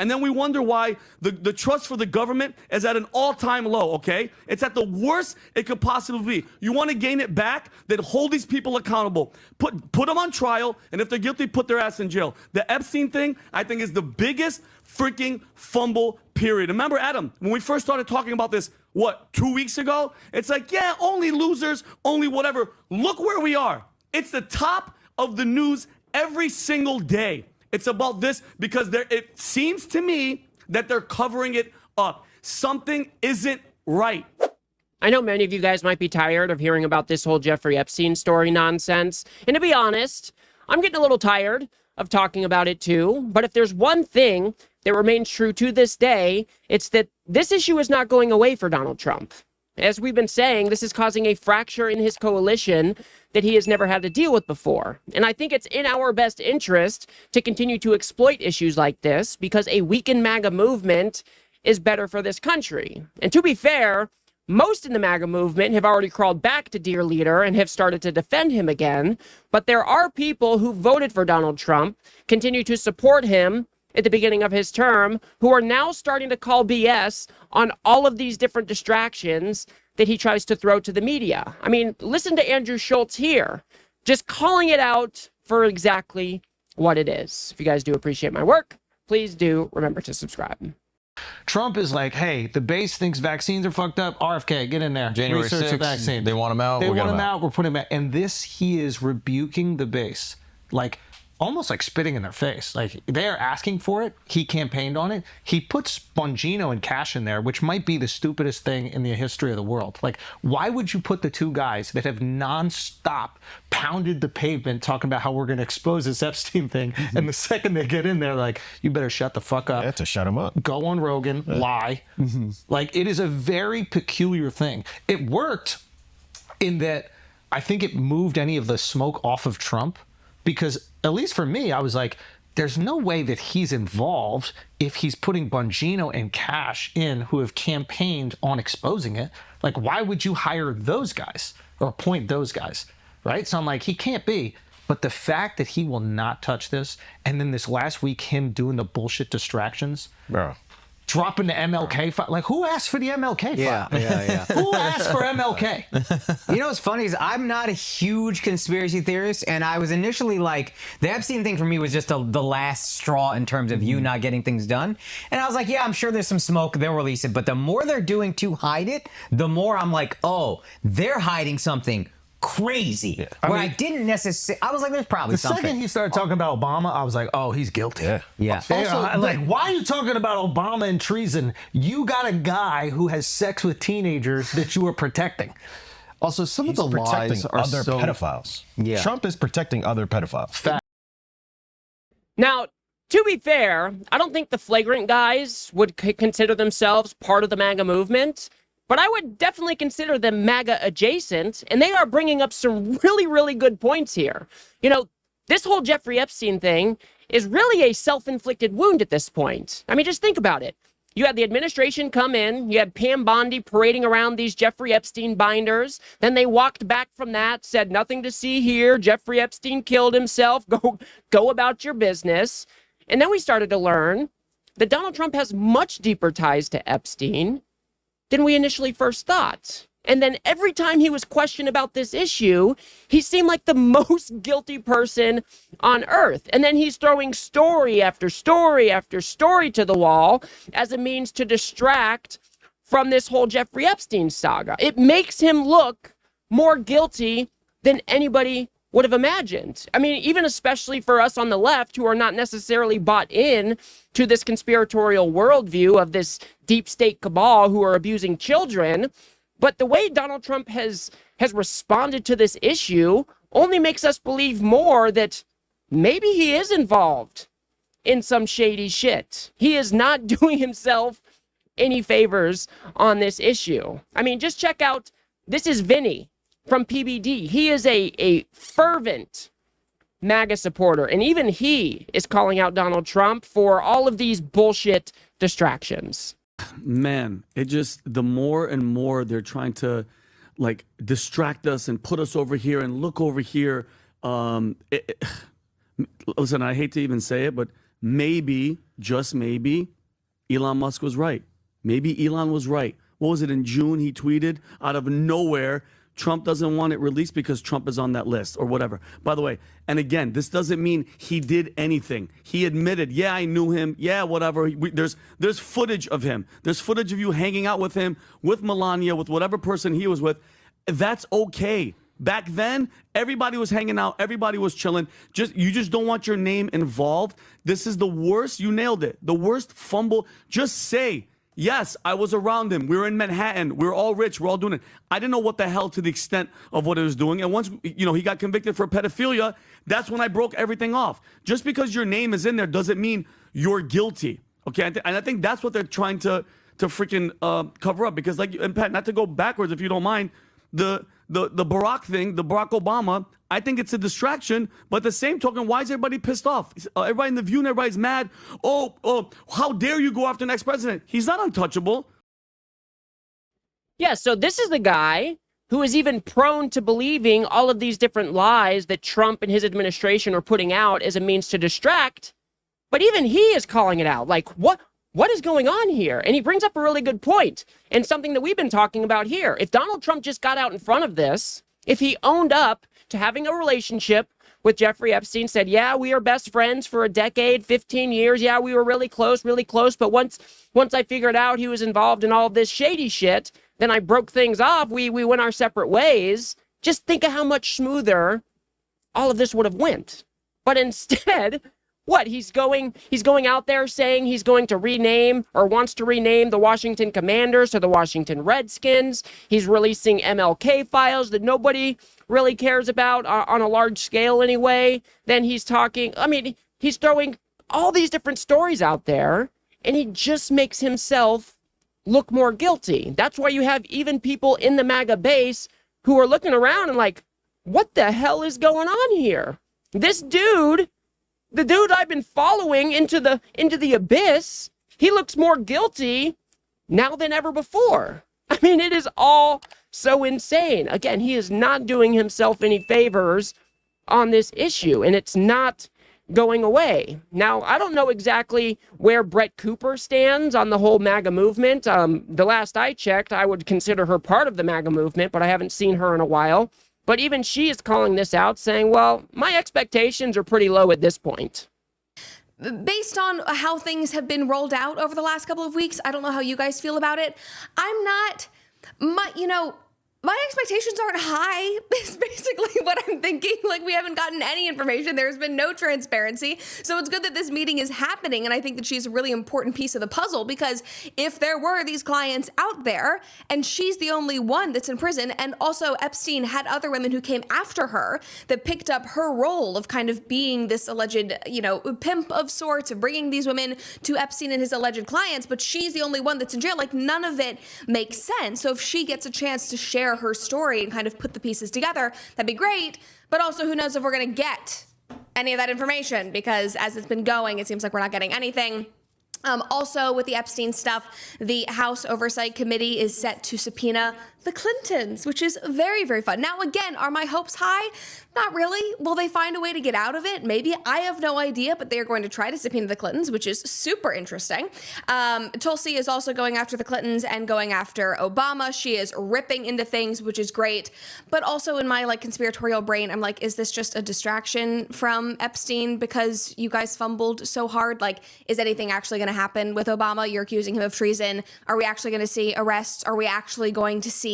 And then we wonder why the trust for the government is at an all-time low, okay? It's at the worst it could possibly be. You want to gain it back? Then hold these people accountable. Put them on trial, and if they're guilty, put their ass in jail. The Epstein thing, I think, is the biggest freaking fumble, period. Remember, Adam, when we first started talking about this, what, 2 weeks ago? It's like, yeah, only losers, only whatever. Look where we are. It's the top of the news every single day. It's about this because it seems to me that they're covering it up. Something isn't right. I know many of you guys might be tired of hearing about this whole Jeffrey Epstein story nonsense. And to be honest, I'm getting a little tired of talking about it too. But if there's one thing that remains true to this day, it's that this issue is not going away for Donald Trump. As we've been saying, this is causing a fracture in his coalition that he has never had to deal with before. And I think it's in our best interest to continue to exploit issues like this because a weakened MAGA movement is better for this country. And to be fair, most in the MAGA movement have already crawled back to dear leader and have started to defend him again. But there are people who voted for Donald Trump, continue to support him at the beginning of his term, who are now starting to call BS on all of these different distractions that he tries to throw to the media. I mean, listen to Andrew Schultz here, just calling it out for exactly what it is. If you guys do appreciate my work, please do remember to subscribe. Trump is like, hey, the base thinks vaccines are fucked up. RFK, get in there. January Research 6th, the vaccine. they want him out. They we'll want get him out. We're putting him out. And this, he is rebuking the base. Like, almost like spitting in their face. Like, they are asking for it. He campaigned on it. He puts Bongino and Cash in there, which might be the stupidest thing in the history of the world. Like, why would you put the two guys that have nonstop pounded the pavement talking about how we're going to expose this Epstein thing, and the second they get in there, like, you better shut the fuck up. Yeah, to shut him up. Go on Rogan, lie. Like, it is a very peculiar thing. It worked in that I think it moved any of the smoke off of Trump, because at least for me, I was like, there's no way that he's involved if he's putting Bongino and Cash in who have campaigned on exposing it. Like, why would you hire those guys or appoint those guys, right? So I'm like, he can't be. But the fact that he will not touch this, and then this last week, him doing the bullshit distractions, Bro. dropping the MLK file. Like, who asked for the MLK file? Yeah. Who asked for MLK? You know what's funny is I'm not a huge conspiracy theorist, and I was initially like, the Epstein thing for me was just the last straw in terms of you not getting things done. And I was like, yeah, I'm sure there's some smoke, they'll release it. But the more they're doing to hide it, the more I'm like, oh, they're hiding something crazy. Yeah. I didn't necessarily, I was like, there's probably something. The second he started talking about Obama, I was like, oh, he's guilty. Yeah. Also, like, why are you talking about Obama and treason? You got a guy who has sex with teenagers that you are protecting. Also, some of the lies are other pedophiles. Yeah. Trump is protecting other pedophiles. Now, to be fair, I don't think the Flagrant guys would consider themselves part of the MAGA movement, but I would definitely consider them MAGA adjacent, and they are bringing up some really, really good points here. You know, this whole Jeffrey Epstein thing is really a self-inflicted wound at this point. I mean, just think about it. You had the administration come in, you had Pam Bondi parading around these Jeffrey Epstein binders, then they walked back from that, said nothing to see here, Jeffrey Epstein killed himself, go about your business. And then we started to learn that Donald Trump has much deeper ties to Epstein than we initially first thought. And then every time he was questioned about this issue, he seemed like the most guilty person on earth. And then he's throwing story after story after story to the wall as a means to distract from this whole Jeffrey Epstein saga. It makes him look more guilty than anybody would have imagined. I mean, even especially for us on the left who are not necessarily bought in to this conspiratorial worldview of this deep state cabal who are abusing children. But the way Donald Trump has responded to this issue only makes us believe more that maybe he is involved in some shady shit. He is not doing himself any favors on this issue. I mean, just check out, this is Vinny from PBD. He is a fervent MAGA supporter, and even he is calling out Donald Trump for all of these bullshit distractions. Man, it just, the more and more they're trying to like distract us and put us over here and look over here. Listen, I hate to even say it, but maybe, just maybe, Elon Musk was right. Maybe Elon was right. What was it, in June he tweeted out of nowhere, Trump doesn't want it released because Trump is on that list or whatever. By the way, and again, this doesn't mean he did anything. He admitted, yeah, I knew him. Yeah, whatever. There's footage of him. There's footage of you hanging out with him, with Melania, with whatever person he was with. That's okay. Back then, everybody was hanging out. Everybody was chilling. You just don't want your name involved. This is the worst. You nailed it. The worst fumble. Just say, yes, I was around him. We were in Manhattan. We were all rich. We're all doing it. I didn't know what the hell to the extent of what he was doing. And once, he got convicted for pedophilia, that's when I broke everything off. Just because your name is in there doesn't mean you're guilty. Okay? And I think that's what they're trying to freaking cover up. Because, and Pat, not to go backwards if you don't mind, the Barack thing, the Barack Obama, I think it's a distraction. But at the same token, why is everybody pissed off? Everybody in the View and everybody's mad. Oh, how dare you go after the next president? He's not untouchable. Yeah, so this is the guy who is even prone to believing all of these different lies that Trump and his administration are putting out as a means to distract. But even he is calling it out. Like, what is going on here? And he brings up a really good point, and something that we've been talking about here. If Donald Trump just got out in front of this, if he owned up to having a relationship with Jeffrey Epstein, said, yeah, we are best friends for a decade, 15 years. Yeah, we were really close. But once I figured out he was involved in all of this shady shit, then I broke things off. We went our separate ways. Just think of how much smoother all of this would have went. But instead, what? He's going out there saying he's going to rename or wants to rename the Washington Commanders to the Washington Redskins. He's releasing MLK files that nobody really cares about on a large scale anyway. Then he's throwing all these different stories out there, and he just makes himself look more guilty. That's why you have even people in the MAGA base who are looking around and like, what the hell is going on here? This dude, the dude I've been following into the abyss, he looks more guilty now than ever before. I mean, it is all so insane. Again, he is not doing himself any favors on this issue, and it's not going away. Now, I don't know exactly where Brett Cooper stands on the whole MAGA movement. The last I checked, I would consider her part of the MAGA movement, but I haven't seen her in a while. But even she is calling this out, saying, well, my expectations are pretty low at this point. Based on how things have been rolled out over the last couple of weeks, I don't know how you guys feel about it. My expectations aren't high, is basically what I'm thinking. Like, we haven't gotten any information. There's been no transparency. So it's good that this meeting is happening. And I think that she's a really important piece of the puzzle, because if there were these clients out there and she's the only one that's in prison, and also Epstein had other women who came after her that picked up her role of kind of being this alleged, pimp of sorts, of bringing these women to Epstein and his alleged clients, but she's the only one that's in jail. Like, none of it makes sense. So if she gets a chance to share her story and kind of put the pieces together, that'd be great. But also, who knows if we're going to get any of that information, because as it's been going, it seems like we're not getting anything. Also, with the Epstein stuff, the House Oversight Committee is set to subpoena the Clintons, which is very, very fun. Now, again, are my hopes high? Not really. Will they find a way to get out of it? Maybe. I have no idea, but they're going to try to subpoena the Clintons, which is super interesting. Tulsi is also going after the Clintons and going after Obama. She is ripping into things, which is great. But also in my conspiratorial brain, I'm like, is this just a distraction from Epstein because you guys fumbled so hard? Like, is anything actually going to happen with Obama? You're accusing him of treason. Are we actually going to see arrests? Are we actually going to see,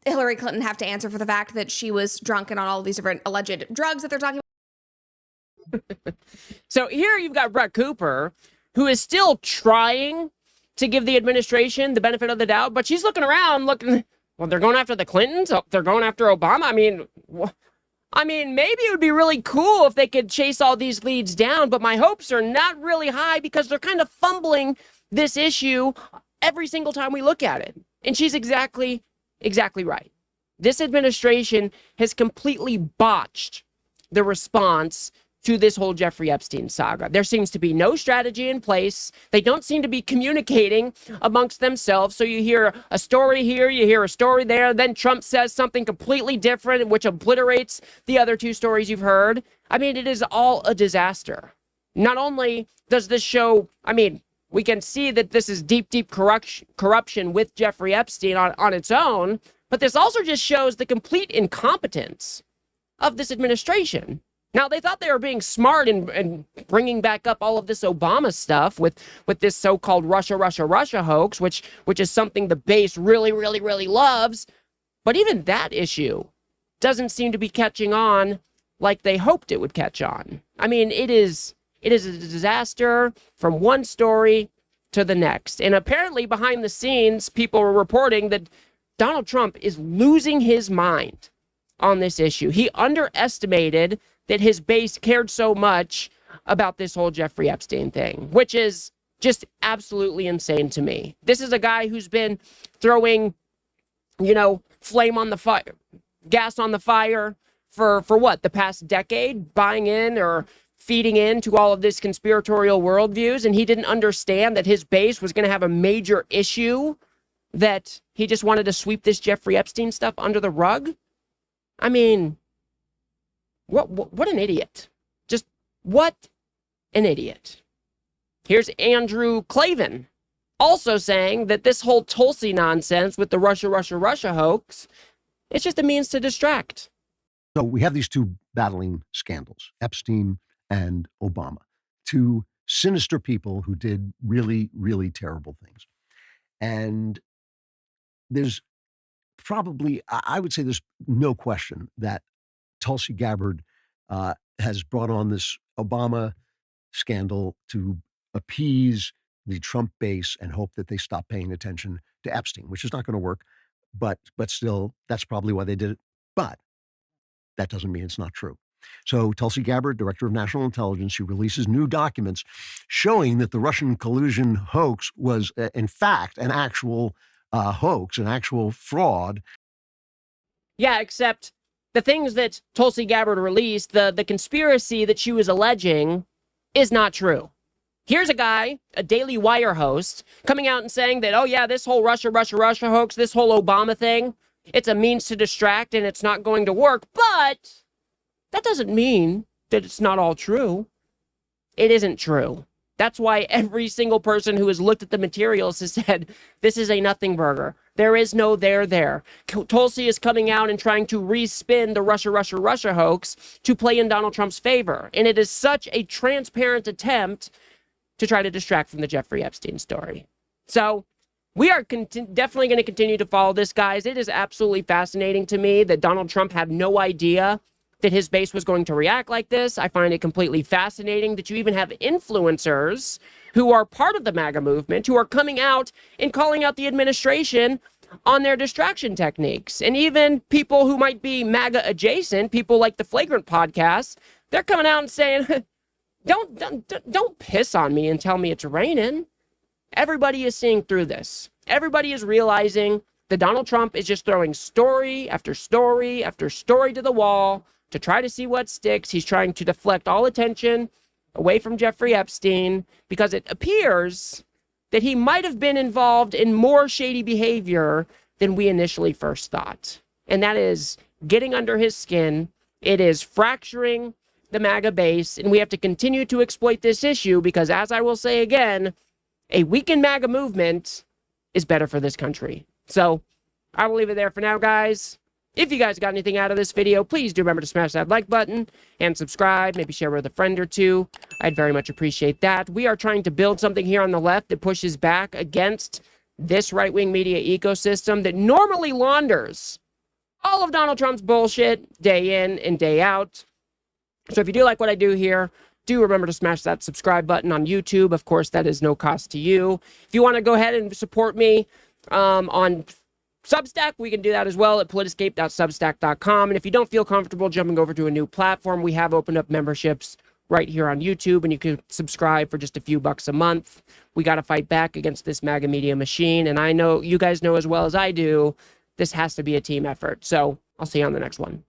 Hillary Clinton have to answer for the fact that she was drunk and on all these different alleged drugs that they're talking about? So here you've got Brett Cooper, who is still trying to give the administration the benefit of the doubt, but she's looking around, well, they're going after the Clintons? They're going after Obama? I mean, maybe it would be really cool if they could chase all these leads down, but my hopes are not really high because they're kind of fumbling this issue every single time we look at it. And she's exactly right. This administration has completely botched the response to this whole Jeffrey Epstein saga. There seems to be no strategy in place. They don't seem to be communicating amongst themselves. So you hear a story here, you hear a story there, then Trump says something completely different, which obliterates the other two stories you've heard. I mean, it is all a disaster. not only does this show, I mean, we can see that this is deep, deep corruption with Jeffrey Epstein on its own, but this also just shows the complete incompetence of this administration. Now, they thought they were being smart and bringing back up all of this Obama stuff with this so-called Russia hoax, which is something the base really, really, really loves. But even that issue doesn't seem to be catching on like they hoped it would catch on. I mean, it is a disaster from one story to the next. And apparently behind the scenes, people are reporting that Donald Trump is losing his mind on this issue. He underestimated that his base cared so much about this whole Jeffrey Epstein thing, which is just absolutely insane to me. This is a guy who's been throwing, flame on the fire, gas on the fire for what, the past decade, buying in or feeding into all of this conspiratorial worldviews, and he didn't understand that his base was going to have a major issue, that he just wanted to sweep this Jeffrey Epstein stuff under the rug. I mean, what an idiot. Just what an idiot. Here's Andrew Klavan also saying that this whole Tulsi nonsense with the Russia hoax, it's just a means to distract. So we have these two battling scandals, Epstein and Obama, two sinister people who did really, really terrible things. And there's probably, I would say there's no question that Tulsi Gabbard has brought on this Obama scandal to appease the Trump base and hope that they stop paying attention to Epstein, which is not going to work. But still, that's probably why they did it. But that doesn't mean it's not true. So Tulsi Gabbard, Director of National Intelligence, she releases new documents showing that the Russian collusion hoax was, in fact, an actual hoax, an actual fraud. Yeah, except the things that Tulsi Gabbard released, the conspiracy that she was alleging, is not true. Here's a guy, a Daily Wire host, coming out and saying that, oh yeah, this whole Russia hoax, this whole Obama thing, it's a means to distract and it's not going to work. But that doesn't mean that it's not all true. It isn't true. That's why every single person who has looked at the materials has said, this is a nothing burger. There is no there. Tulsi is coming out and trying to respin the Russia hoax to play in Donald Trump's favor. And it is such a transparent attempt to try to distract from the Jeffrey Epstein story. So we are definitely going to continue to follow this, guys. It is absolutely fascinating to me that Donald Trump had no idea that his base was going to react like this. I find it completely fascinating that you even have influencers who are part of the MAGA movement who are coming out and calling out the administration on their distraction techniques. And even people who might be MAGA adjacent, people like the Flagrant podcast, they're coming out and saying, don't piss on me and tell me it's raining. Everybody is seeing through this. Everybody is realizing that Donald Trump is just throwing story after story after story to the wall to try to see what sticks. He's trying to deflect all attention away from Jeffrey Epstein because it appears that he might have been involved in more shady behavior than we initially first thought. And that is getting under his skin. It is fracturing the MAGA base, and we have to continue to exploit this issue because, as I will say again, a weakened MAGA movement is better for this country. So I will leave it there for now, guys. If you guys got anything out of this video, please do remember to smash that like button and subscribe. Maybe share with a friend or two. I'd very much appreciate that. We are trying to build something here on the left that pushes back against this right-wing media ecosystem that normally launders all of Donald Trump's bullshit day in and day out. So if you do like what I do here, do remember to smash that subscribe button on YouTube. Of course, that is no cost to you. If you want to go ahead and support me on Substack, we can do that as well at politiscape.substack.com. And if you don't feel comfortable jumping over to a new platform, we have opened up memberships right here on YouTube, and you can subscribe for just a few bucks a month. We got to fight back against this MAGA media machine. And I know you guys know as well as I do, this has to be a team effort. So I'll see you on the next one.